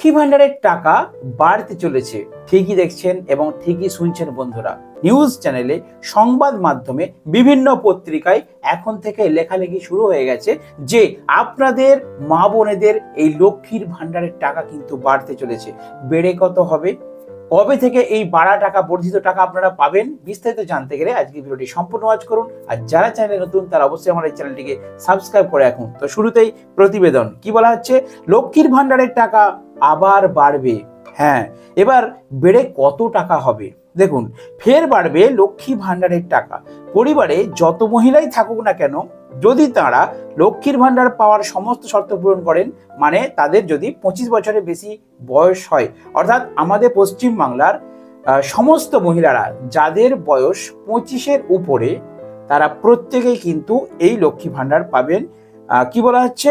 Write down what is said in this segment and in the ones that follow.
লক্ষ্মী ভান্ডারের টাকা বাড়তে চলেছে। ঠিকই দেখছেন এবং ঠিকই শুনছেন বন্ধুরা। নিউজ চ্যানেলে, সংবাদ মাধ্যমে, বিভিন্ন পত্রিকায় এখন থেকে লেখালেখি শুরু হয়ে গেছে যে আপনাদের মা বোনেদের এই লক্ষ্মীর ভান্ডারের টাকা কিন্তু বাড়তে চলেছে। বেড়ে কত হবে, কবে থেকে এই বাড়া টাকা, বর্ধিত টাকা আপনারা পাবেন, বিস্তারিত জানতে গেলে আজকে ভিডিওটি সম্পূর্ণ ওয়াচ করুন। আর যারা চ্যানেলে নতুন তারা অবশ্যই আমার এই চ্যানেলটিকে সাবস্ক্রাইব করে রাখুন। তো শুরুতেই প্রতিবেদন কি বলা হচ্ছে, লক্ষ্মীর ভান্ডারের টাকা আবার বাড়বে। হ্যাঁ, এবার বেড়ে কত টাকা হবে দেখুন। ফের বাড়বে লক্ষ্মী ভান্ডারের টাকা। পরিবারে যত মহিলাই থাকুক না কেন, যদি তারা লক্ষ্মীর ভান্ডার পাওয়ার সমস্ত শর্ত পূরণ করেন, মানে তাদের যদি 25 বছরের বেশি বয়স হয়, অর্থাৎ আমাদের পশ্চিম বাংলার সমস্ত মহিলারা যাদের বয়স 25-এর উপরে, তারা প্রত্যেকেই কিন্তু এই লক্ষ্মী ভান্ডার পাবেন। কি বলা হচ্ছে,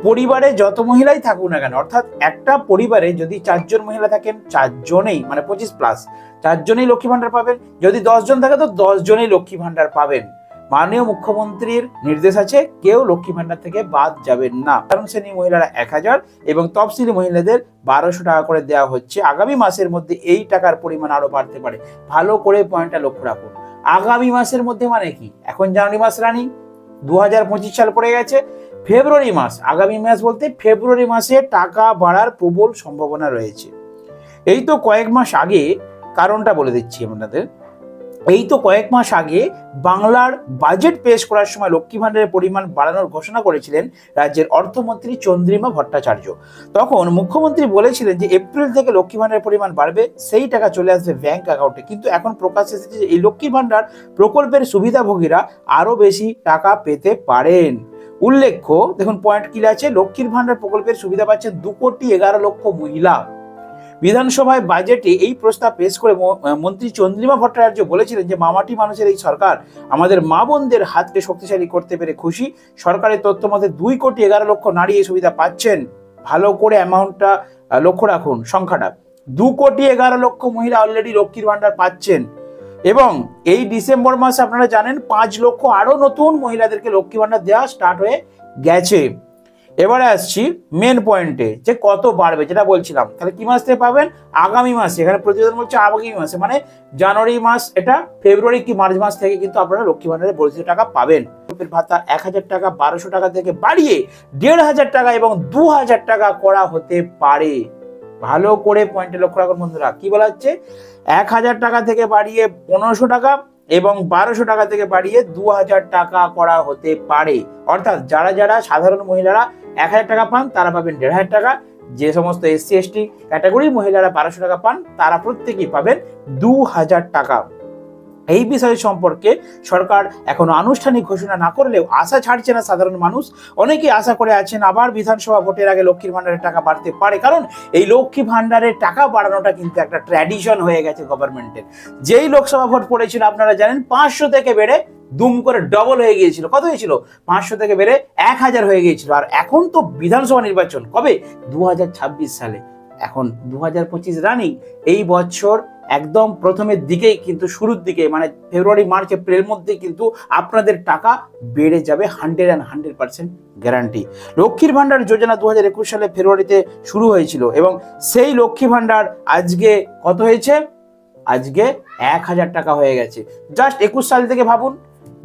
পরিবারে যত মহিলাই থাকুক না কেন, অর্থাৎ একটা পরিবারে যদি 4 জন মহিলা থাকেন, 4 জনেই মানে 25+, 4 জনেই লক্ষ্মী ভান্ডার পাবেন। যদি 10 জন থাকে তো 10 জনেই লক্ষ্মী ভান্ডার পাবেন। মাননীয় মুখ্যমন্ত্রীর নির্দেশ আছে, কেউ লক্ষ্মী ভান্ডার থেকে বাদ যাবেন না। সাধারণ শ্রেণীর মহিলারা 1000 এবং তফসিলি মহিলাদের 1200 টাকা করে দেওয়া হচ্ছে। আগামী মাসের মধ্যে এই টাকার পরিমাণ আরো বাড়তে পারে। ভালো করে পয়েন্টটা লক্ষ্য রাখুন। আগামী মাসের মধ্যে মানে কি, এখন জানুয়ারি মাস রানিং, 2025 সাল পড়ে গেছে, ফেব্রুয়ারি মাস, আগামী মাস বলতে ফেব্রুয়ারি মাসে টাকা বাড়ার প্রবল সম্ভাবনা রয়েছে। এই তো কয়েক মাস আগে, কারণটা বলে দিচ্ছি আপনাদের, এই তো কয়েক মাস আগে বাংলার বাজেট পেশ করার সময় লক্ষ্মী ভান্ডারের পরিমাণ বাড়ানোর ঘোষণা করেছিলেন রাজ্যের অর্থমন্ত্রী চন্দ্রিমা ভট্টাচার্য। তখন মুখ্যমন্ত্রী বলেছিলেন যে এপ্রিল থেকে লক্ষ্মী ভান্ডারের পরিমাণ বাড়বে, সেই টাকা চলে আসবে ব্যাংক অ্যাকাউন্টে। কিন্তু এখন প্রকাশ এসেছে যে এই লক্ষ্মী ভান্ডার প্রকল্পের সুবিধাভোগীরা আরো বেশি টাকা পেতে পারেন। উল্লেখ্য, দেখুন পয়েন্ট কি আছে, লক্ষ্মীর ভান্ডার প্রকল্পের সুবিধা পাচ্ছেন 2,11,00,000 মহিলা। বিধানসভায় বাজেটে এই প্রস্তাব পেশ করে মন্ত্রী চন্দ্রিমা ভট্টাচার্য বলেছিলেন যে মামাটি মানুষের এই সরকার আমাদের মা বোনদের হাতকে শক্তিশালী করতে পেরে খুশি। সরকারের তথ্য মতে 2,11,00,000 নারী এই সুবিধা পাচ্ছেন। ভালো করে অ্যামাউন্টটা লক্ষ্য রাখুন, সংখ্যাটা 2,11,00,000 মহিলা অলরেডি লক্ষ্মীর ভান্ডার পাচ্ছেন। এবং এই ডিসেম্বর মাসে আপনারা জানেন 5 লক্ষ আরো নতুন মহিলাদেরকে লক্ষ্মী ভান্ডার দেওয়া স্টার্ট হয়ে গেছে। এবারে আসছি মেন পয়েন্টে, যে কত বাড়বে, যেটা বলছিলাম। তাহলে কি মাস থেকে পাবেন? আগামী মাসে। এখানে প্রতিবেদন বলছে আগামী মাসে, মানে জানুয়ারি মাস, এটা ফেব্রুয়ারি কি মার্চ মাস থেকে কিন্তু আপনারা লক্ষ্মী ভান্ডারের বর্ধিত টাকা পাবেন। ভাতা 1000 টাকা 1200 টাকা থেকে বাড়িয়ে 1500 টাকা এবং 2000 টাকা করা হতে পারে। ভালো করে পয়েন্টে লক্ষ্য রাখুন বন্ধুরা। কি বলা হচ্ছে, 1000 টাকা থেকে বাড়িয়ে 1500 টাকা এবং 1200 টাকা থেকে বাড়িয়ে 2000 টাকা করা হতে পারে। অর্থাৎ যারা যারা সাধারণ মহিলারা 1000 টাকা পান, তারা পাবেন 1500 টাকা। যে সমস্ত SC ST ক্যাটাগরির মহিলারা 1200 টাকা পান, তারা প্রত্যেকেই পাবেন 2000 টাকা। এই বিষয় সম্পর্কে সরকার এখনো আনুষ্ঠানিক ঘোষণা না করলেও আশা ছাড়ছে না সাধারণ মানুষ। অনেকেই আশা করে আছেন আবার বিধানসভা ভোটের আগে লক্ষ্মীর ভান্ডারের টাকা বাড়তে পারে, কারণ এই লক্ষ্মী ভান্ডারের টাকা বাড়ানোটা কিন্তু একটা ট্র্যাডিশন হয়ে গেছে গভর্নমেন্টের। যেই লোকসভা ভোট পড়েছিল আপনারা জানেন 500 থেকে বেড়ে দুম করে ডবল হয়ে গিয়েছিল। কত হয়েছিল? 500 থেকে বেড়ে 1000 হয়ে গিয়েছিল। আর এখন তো বিধানসভা নির্বাচন কবে? 2026 সালে। এখন 2025 রানিং। এই বছর একদম প্রথমের দিকেই কিন্তু, শুরুর দিকে মানে ফেব্রুয়ারি মার্চ এপ্রিলের মধ্যে কিন্তু আপনাদের টাকা বেড়ে যাবে 100% গ্যারান্টি। লক্ষ্মীর ভান্ডার যোজনা 2021 সালে ফেব্রুয়ারিতে শুরু হয়েছিল এবং সেই লক্ষ্মী ভান্ডার আজকে কত হয়েছে? আজকে 1000 টাকা হয়ে গেছে। জাস্ট 21 সাল থেকে ভাবুন,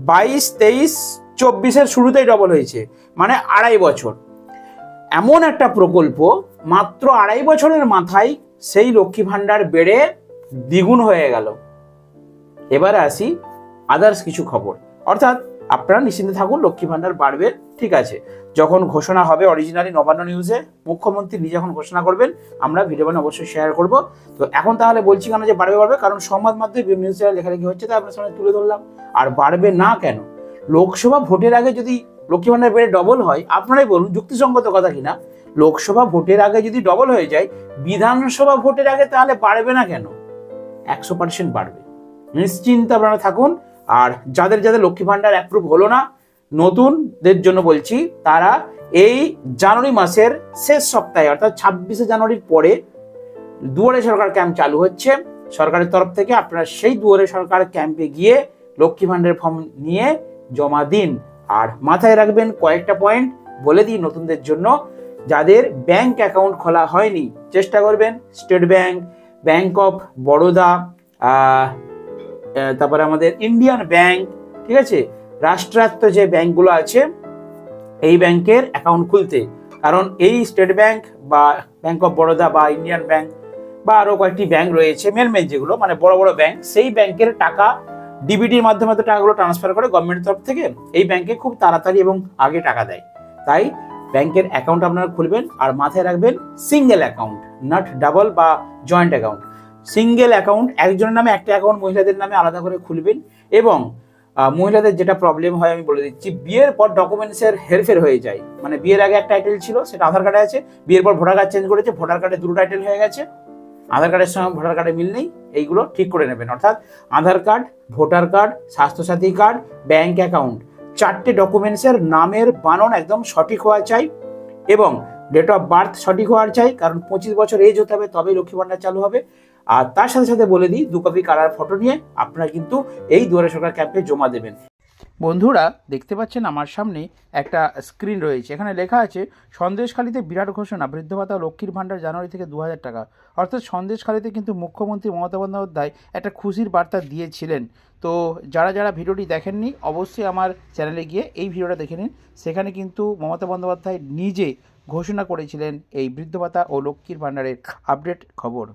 22, 23, 24-এর শুরুতেই ডবল হয়েছে, মানে 2.5 বছর। এমন একটা প্রকল্প, মাত্র 2.5 বছরের মাথায় সেই লক্ষ্মী ভান্ডার বেড়ে দ্বিগুণ হয়ে গেল। এবারে আসি আদার্স কিছু খবর। অর্থাৎ আপনারা নিশ্চিন্তে থাকুন, লক্ষ্মী ভান্ডার বাড়বে, ঠিক আছে। যখন ঘোষণা হবে অরিজিনালি নবান্ন নিউজে, মুখ্যমন্ত্রী নিজে যখন ঘোষণা করবেন, আমরা ভিডিও বানিয়ে অবশ্যই শেয়ার করব। তো এখন তাহলে বলছি কেন যে বাড়বে, কারণ সংবাদ মাধ্যমে বিভিন্ন নিউজ চ্যানেল লেখালেখি হচ্ছে, তাই আপনার সামনে তুলে ধরলাম। আর বাড়বে না কেন? লোকসভা ভোটের আগে যদি লক্ষ্মী ভান্ডার বেড়ে ডবল হয়, আপনারাই বলুন যুক্তিসঙ্গত কথা কিনা? লোকসভা ভোটের আগে যদি ডবল হয়ে যায়, বিধানসভা ভোটের আগে তাহলে বাড়বে না কেন? 100% বাড়বে, নিশ্চিন্তে আপনারা থাকুন। আর যাদের যাদের লক্ষ্মী ভান্ডার অ্যাপ্রুভ হলো না, নতুনদের জন্য বলছি, তারা এই জানুয়ারি মাসের শেষ সপ্তাহে, অর্থাৎ 26শে জানুয়ারির পরে দুয়ারে সরকার ক্যাম্প চালু হচ্ছে সরকারের তরফ থেকে। আপনারা সেই দুয়ারে সরকার ক্যাম্পে গিয়ে লক্ষ্মী ভান্ডারের ফর্ম নিয়ে জমা দিন। আর মাথায় রাখবেন কয়েকটা পয়েন্ট বলে দিই নতুনদের জন্য, যাদের ব্যাংক অ্যাকাউন্ট খোলা হয়নি চেষ্টা করবেন state bank, bank of Baroda, তারপরে আমাদের ইন্ডিয়ান ব্যাংক, ঠিক আছে, রাষ্ট্রায়ত্ত যে ব্যাংকগুলো আছে এই ব্যাংকের অ্যাকাউন্ট খুলতে। কারণ এই স্টেট ব্যাংক বা ব্যাংক অফ বরোদা বা ইন্ডিয়ান ব্যাংক বা আরও কয়েকটি ব্যাংক রয়েছে মেন যেগুলো মানে বড় বড় ব্যাংক, সেই ব্যাংকের টাকা ডিবিটির মাধ্যমে তো টাকাগুলো ট্রান্সফার করে গভর্নমেন্টের তরফ থেকে, এই ব্যাংকে খুব তাড়াতাড়ি এবং আগে টাকা দেয়। তাই ব্যাংকের অ্যাকাউন্ট আপনারা খুলবেন আর মাথায় রাখবেন সিঙ্গেল অ্যাকাউন্ট, নট ডাবল বা জয়েন্ট অ্যাকাউন্ট। সিঙ্গেল অ্যাকাউন্ট, একজনের নামে একটা অ্যাকাউন্ট মহিলাদের নামে আলাদা করে খুলবেন। এবং মহিলাদের যেটা প্রবলেম হয় আমি বলে দিচ্ছি, বিয়ের পর ডকুমেন্টসের হেরফের হয়ে যায়। মানে বিয়ের আগে একটা টাইটেল ছিল সেটা আধার কার্ডে আছে, বিয়ের পর ভোটার কার্ড চেঞ্জ করেছে, ভোটার কার্ডে দুটো টাইটেল হয়ে গেছে, আধার কার্ডের সঙ্গে ভোটার কার্ডে মিল নেই, এইগুলো ঠিক করে নেবেন। অর্থাৎ Aadhaar card, voter card, Swasthyasathi card, bank account, চারটে ডকুমেন্টসের নামের বানান একদম সঠিক হওয়া চাই এবং ডেট অফ বার্থ সঠিক হওয়ার চাই, কারণ 25 বছর এজ হতে হবে তবেই লক্ষ্মী ভাণ্ডার চালু হবে। আর তার সাথে সাথে বলে দিই 2 কপি কালার ফটো নিয়ে আপনারা কিন্তু এই দুয়ারে সরকার ক্যাম্পে জমা দেবেন। বন্ধুরা দেখতে পাচ্ছেন আমার সামনে একটা স্ক্রিন রয়েছে, এখানে লেখা আছে সন্দেশখালীতে বিরাট ঘোষণা, বৃদ্ধ ভাতা লক্ষ্মীর ভাণ্ডার জানুয়ারি থেকে 2000 টাকা। অর্থাৎ সন্দেশখালীতে কিন্তু মুখ্যমন্ত্রী মমতা বন্দ্যোপাধ্যায় একটা খুশির বার্তা দিয়েছিলেন। তো যারা যারা ভিডিওটি দেখেননি অবশ্যই আমার চ্যানেলে গিয়ে এই ভিডিওটা দেখে নিন, সেখানে কিন্তু মমতা বন্দ্যোপাধ্যায় নিজে ঘোষণা করেছিলেন এই বৃদ্ধ ভাতা ও লক্ষ্মীর ভাণ্ডারের আপডেট খবর।